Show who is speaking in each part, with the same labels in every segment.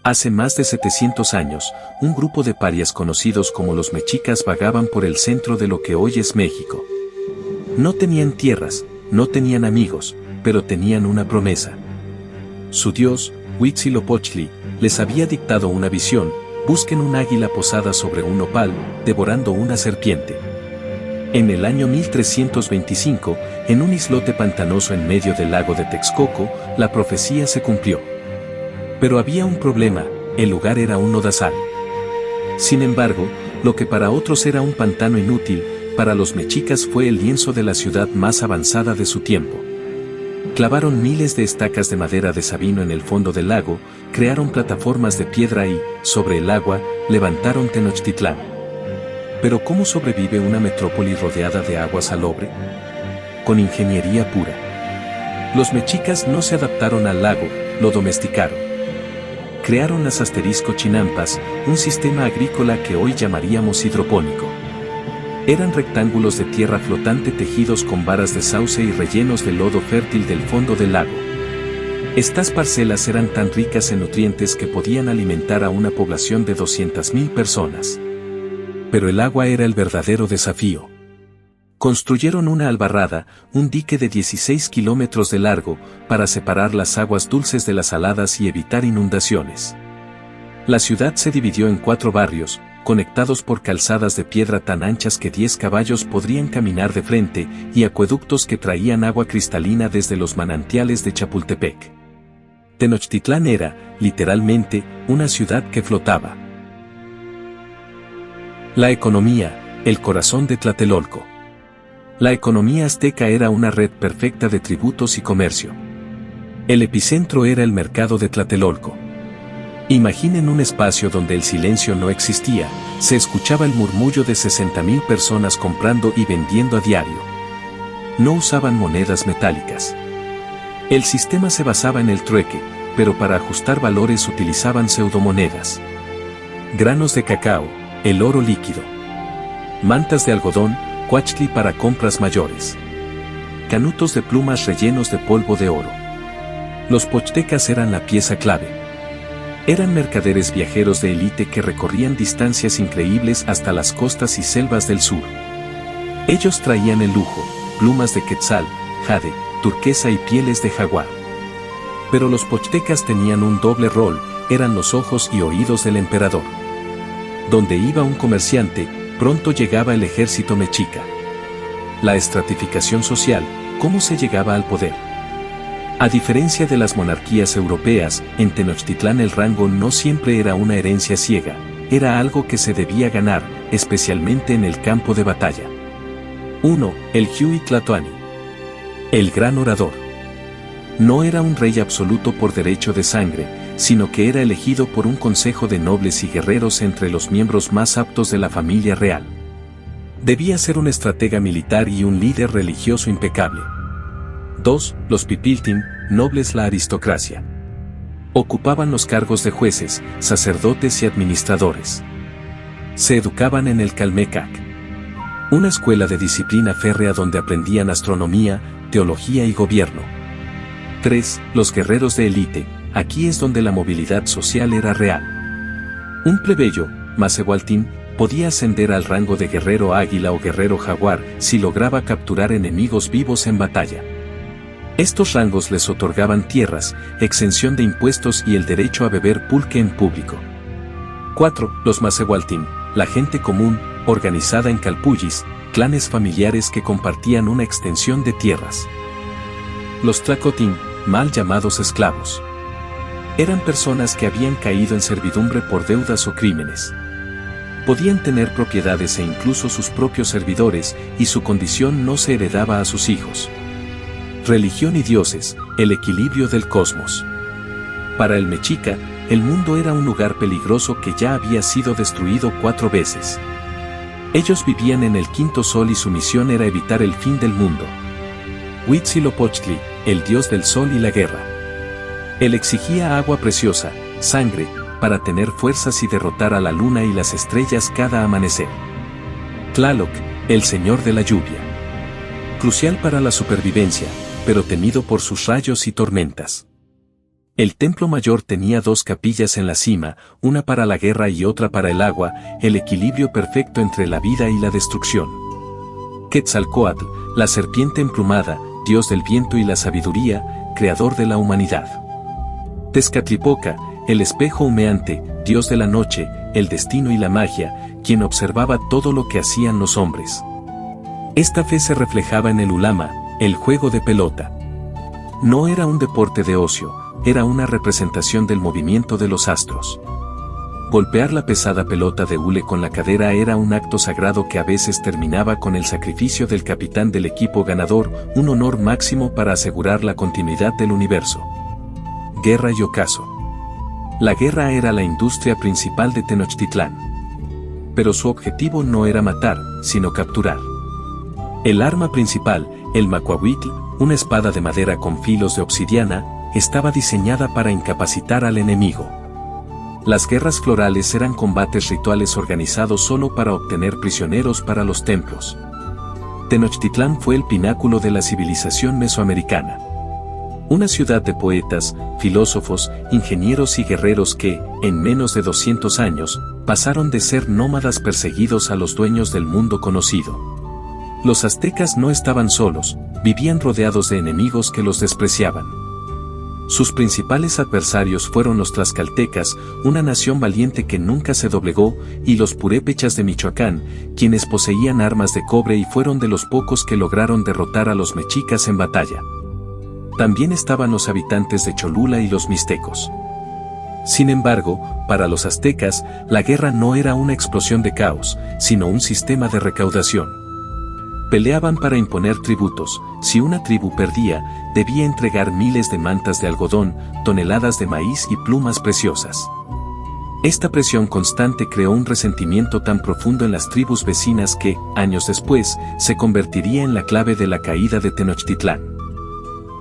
Speaker 1: Hace más de 700 años, un grupo de parias conocidos como los mexicas vagaban por el centro de lo que hoy es México. No tenían tierras, no tenían amigos, pero tenían una promesa. Su dios, Huitzilopochtli, les había dictado una visión: busquen un águila posada sobre un nopal, devorando una serpiente. En el año 1325, en un islote pantanoso en medio del lago de Texcoco, la profecía se cumplió. Pero había un problema: el lugar era un lodazal. Sin embargo, lo que para otros era un pantano inútil, para los mexicas fue el lienzo de la ciudad más avanzada de su tiempo. Clavaron miles de estacas de madera de sabino en el fondo del lago, crearon plataformas de piedra y, sobre el agua, levantaron Tenochtitlán. Pero ¿cómo sobrevive una metrópoli rodeada de agua salobre? Con ingeniería pura. Los mexicas no se adaptaron al lago, lo domesticaron. Crearon las asterisco-chinampas, un sistema agrícola que hoy llamaríamos hidropónico. Eran rectángulos de tierra flotante tejidos con varas de sauce y rellenos de lodo fértil del fondo del lago. Estas parcelas eran tan ricas en nutrientes que podían alimentar a una población de 200,000 personas. Pero el agua era el verdadero desafío. Construyeron una albarrada, un dique de 16 kilómetros de largo, para separar las aguas dulces de las saladas y evitar inundaciones. La ciudad se dividió en 4 barrios, conectados por calzadas de piedra tan anchas que 10 caballos podrían caminar de frente, y acueductos que traían agua cristalina desde los manantiales de Chapultepec. Tenochtitlán era, literalmente, una ciudad que flotaba. La economía, el corazón de Tlatelolco. La economía azteca era una red perfecta de tributos y comercio. El epicentro era el mercado de Tlatelolco. Imaginen un espacio donde el silencio no existía, se escuchaba el murmullo de 60,000 personas comprando y vendiendo a diario. No usaban monedas metálicas. El sistema se basaba en el trueque, pero para ajustar valores utilizaban pseudomonedas. Granos de cacao, el oro líquido. Mantas de algodón, cuachtli para compras mayores. Canutos de plumas rellenos de polvo de oro. Los pochtecas eran la pieza clave. Eran mercaderes viajeros de élite que recorrían distancias increíbles hasta las costas y selvas del sur. Ellos traían el lujo, plumas de quetzal, jade, turquesa y pieles de jaguar. Pero los pochtecas tenían un doble rol: eran los ojos y oídos del emperador. Donde iba un comerciante, pronto llegaba el ejército mexica. La estratificación social: ¿cómo se llegaba al poder? A diferencia de las monarquías europeas, en Tenochtitlán el rango no siempre era una herencia ciega, era algo que se debía ganar, especialmente en el campo de batalla. 1. El Huey Tlatoani. El gran orador. No era un rey absoluto por derecho de sangre, sino que era elegido por un consejo de nobles y guerreros entre los miembros más aptos de la familia real. Debía ser un estratega militar y un líder religioso impecable. 2. Los pipiltin, nobles, la aristocracia. Ocupaban los cargos de jueces, sacerdotes y administradores. Se educaban en el Calmecac, una escuela de disciplina férrea donde aprendían astronomía, teología y gobierno. 3. Los guerreros de élite, aquí es donde la movilidad social era real. Un plebeyo, Macehualtín, podía ascender al rango de guerrero águila o guerrero jaguar si lograba capturar enemigos vivos en batalla. Estos rangos les otorgaban tierras, exención de impuestos y el derecho a beber pulque en público. 4. Los Macehualtín, la gente común, organizada en calpullis, clanes familiares que compartían una extensión de tierras. Los Tlacotín, mal llamados esclavos. Eran personas que habían caído en servidumbre por deudas o crímenes. Podían tener propiedades e incluso sus propios servidores, y su condición no se heredaba a sus hijos. Religión y dioses, el equilibrio del cosmos. Para el mexica, el mundo era un lugar peligroso que ya había sido destruido 4 veces. Ellos vivían en el quinto sol y su misión era evitar el fin del mundo. Huitzilopochtli, el dios del sol y la guerra. Él exigía agua preciosa, sangre, para tener fuerzas y derrotar a la luna y las estrellas cada amanecer. Tlaloc, el señor de la lluvia. Crucial para la supervivencia, pero temido por sus rayos y tormentas. El templo mayor tenía 2 capillas en la cima, una para la guerra y otra para el agua, el equilibrio perfecto entre la vida y la destrucción. Quetzalcóatl, la serpiente emplumada, dios del viento y la sabiduría, creador de la humanidad. Tezcatlipoca, el espejo humeante, dios de la noche, el destino y la magia, quien observaba todo lo que hacían los hombres. Esta fe se reflejaba en el ulama, el juego de pelota. No era un deporte de ocio, era una representación del movimiento de los astros. Golpear la pesada pelota de hule con la cadera era un acto sagrado que a veces terminaba con el sacrificio del capitán del equipo ganador, un honor máximo para asegurar la continuidad del universo. Guerra y ocaso. La guerra era la industria principal de Tenochtitlán. Pero su objetivo no era matar, sino capturar. El arma principal, el macuahuitl, una espada de madera con filos de obsidiana, estaba diseñada para incapacitar al enemigo. Las guerras florales eran combates rituales organizados solo para obtener prisioneros para los templos. Tenochtitlán fue el pináculo de la civilización mesoamericana. Una ciudad de poetas, filósofos, ingenieros y guerreros que, en menos de 200 años, pasaron de ser nómadas perseguidos a los dueños del mundo conocido. Los aztecas no estaban solos, vivían rodeados de enemigos que los despreciaban. Sus principales adversarios fueron los tlaxcaltecas, una nación valiente que nunca se doblegó, y los purépechas de Michoacán, quienes poseían armas de cobre y fueron de los pocos que lograron derrotar a los mexicas en batalla. También estaban los habitantes de Cholula y los mixtecos. Sin embargo, para los aztecas, la guerra no era una explosión de caos, sino un sistema de recaudación. Peleaban para imponer tributos. Si una tribu perdía, debía entregar miles de mantas de algodón, toneladas de maíz y plumas preciosas. Esta presión constante creó un resentimiento tan profundo en las tribus vecinas que, años después, se convertiría en la clave de la caída de Tenochtitlán.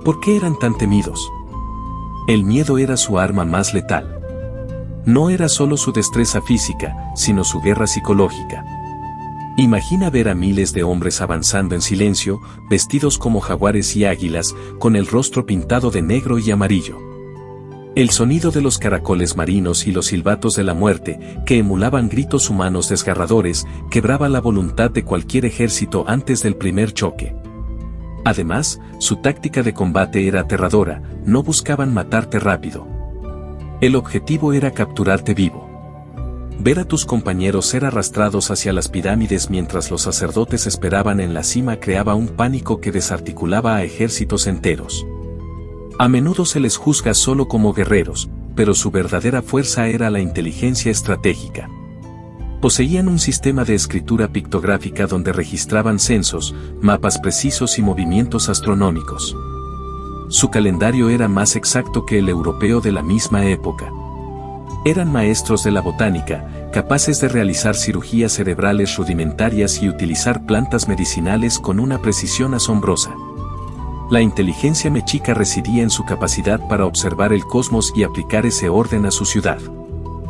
Speaker 1: ¿Por qué eran tan temidos? El miedo era su arma más letal. No era solo su destreza física, sino su guerra psicológica. Imagina ver a miles de hombres avanzando en silencio, vestidos como jaguares y águilas, con el rostro pintado de negro y amarillo. El sonido de los caracoles marinos y los silbatos de la muerte, que emulaban gritos humanos desgarradores, quebraba la voluntad de cualquier ejército antes del primer choque. Además, su táctica de combate era aterradora, no buscaban matarte rápido. El objetivo era capturarte vivo. Ver a tus compañeros ser arrastrados hacia las pirámides mientras los sacerdotes esperaban en la cima creaba un pánico que desarticulaba a ejércitos enteros. A menudo se les juzga solo como guerreros, pero su verdadera fuerza era la inteligencia estratégica. Poseían un sistema de escritura pictográfica donde registraban censos, mapas precisos y movimientos astronómicos. Su calendario era más exacto que el europeo de la misma época. Eran maestros de la botánica, capaces de realizar cirugías cerebrales rudimentarias y utilizar plantas medicinales con una precisión asombrosa. La inteligencia mexica residía en su capacidad para observar el cosmos y aplicar ese orden a su ciudad.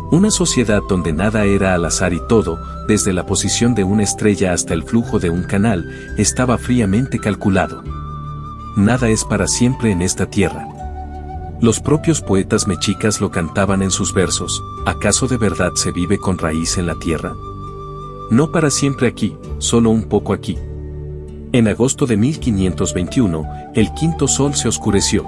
Speaker 1: Una sociedad donde nada era al azar y todo, desde la posición de una estrella hasta el flujo de un canal, estaba fríamente calculado. Nada es para siempre en esta tierra. Los propios poetas mexicas lo cantaban en sus versos. ¿Acaso de verdad se vive con raíz en la tierra? No para siempre aquí, solo un poco aquí. En agosto de 1521, el quinto sol se oscureció.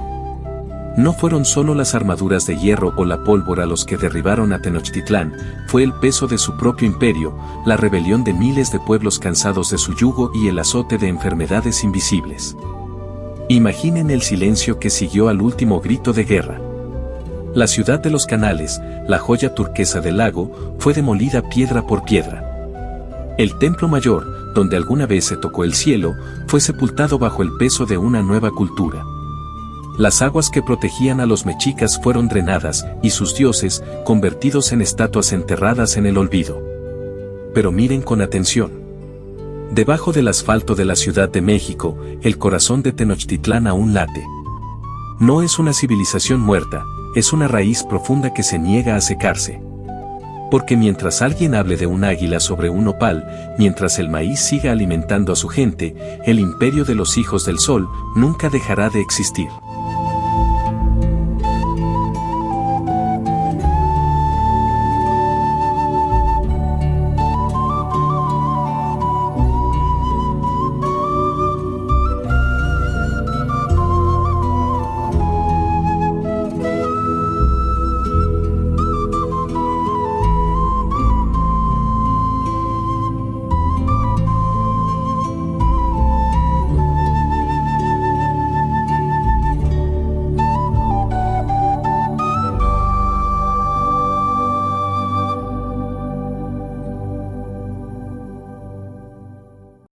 Speaker 1: No fueron solo las armaduras de hierro o la pólvora los que derribaron a Tenochtitlán, fue el peso de su propio imperio, la rebelión de miles de pueblos cansados de su yugo y el azote de enfermedades invisibles. Imaginen el silencio que siguió al último grito de guerra. La ciudad de los canales, la joya turquesa del lago, fue demolida piedra por piedra. El templo mayor, donde alguna vez se tocó el cielo, fue sepultado bajo el peso de una nueva cultura. Las aguas que protegían a los mexicas fueron drenadas, y sus dioses, convertidos en estatuas enterradas en el olvido. Pero miren con atención. Debajo del asfalto de la Ciudad de México, el corazón de Tenochtitlán aún late. No es una civilización muerta, es una raíz profunda que se niega a secarse. Porque mientras alguien hable de un águila sobre un nopal, mientras el maíz siga alimentando a su gente, el imperio de los hijos del sol nunca dejará de existir.